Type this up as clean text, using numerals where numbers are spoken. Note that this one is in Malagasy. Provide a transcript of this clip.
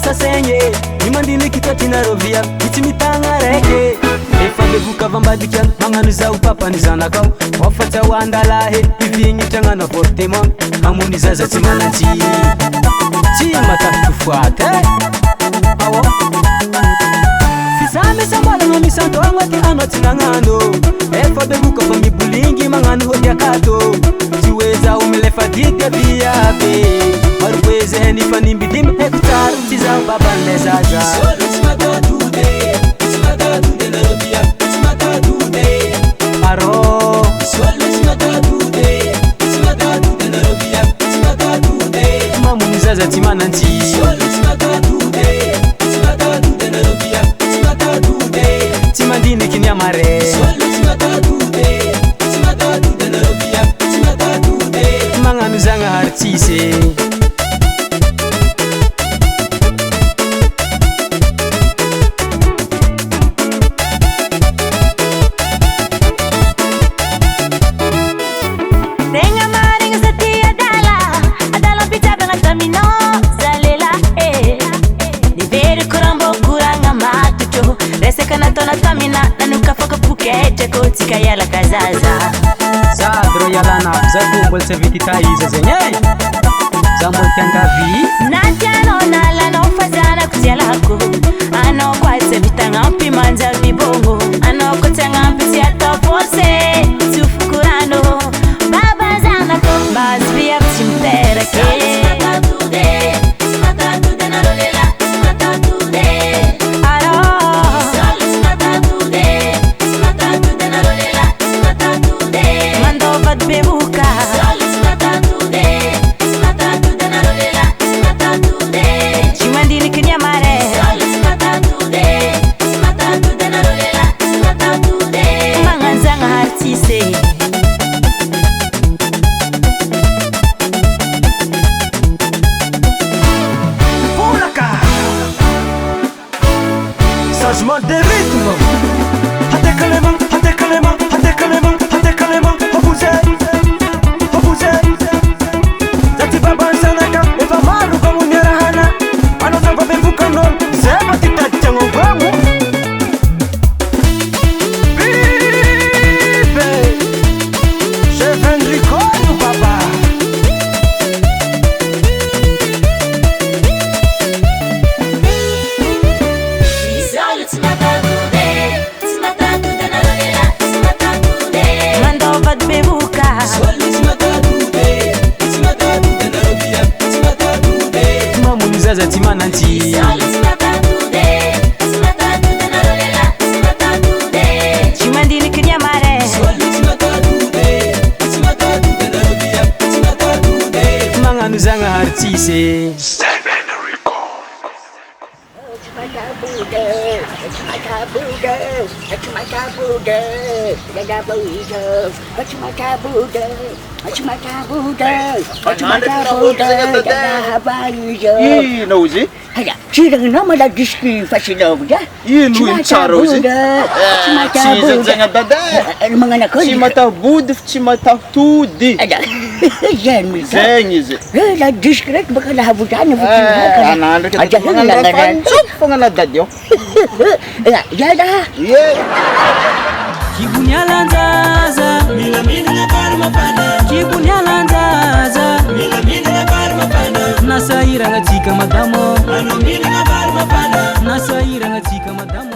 sasenye imandini kitatina rovia itimitanga reke efambe vukavambadika manganu za upapani zanakao wafata wandalahe ivinyi tangana fortema amuni zaza timananti timatatufuate awo fisame sambala ngamisanto angwati anotinangano efambe vukavambi bulingi manganu hodiakato tiweza umelefa dite biabe maruweze henifanimbidim hektar tiza babane zaza Zaza timananti timandini kinyamare manganu zanga hartise Kayala kazaza Zadro yalana zakumbol sevitita izazenyei Zamol kangavi Natano nala no fazana kutyalako Ano kwa sevita ngampi manza vibongo Ano kote ngampi tiata pose Tufukurano Baba zana kombaz via ptimpera ke Changement de rythme. Hateka les mains, hateka les mains, hateka les mains, hateka les mains. Repoussez. Zati baba sanaka, eva malu kwa munyerahana. Anoza kwa bevuka non, zema titacha ngogwamu. Vive, chef Enrico baba. Zaza timananti chimandini kinyamare manganu zanga hartise Nauzi? Haya, sirang nama dah diski fasilov ya. Ino tsara uzi? Siza zanga dada. Mga anak ko. Tsy matahody, tsy matahody. Ada. Yan mi ka. Zeng izy. La diskret baka lahabutan na Anandro kita pangalan pangalan dadyo. Ya dah. Kibunyalanzaza Milamina na parma pana Kibunyalanzaza Milamina na parma pana Nasaira ngatika madamo Ano mina na parma pana Nasaira ngatika madamo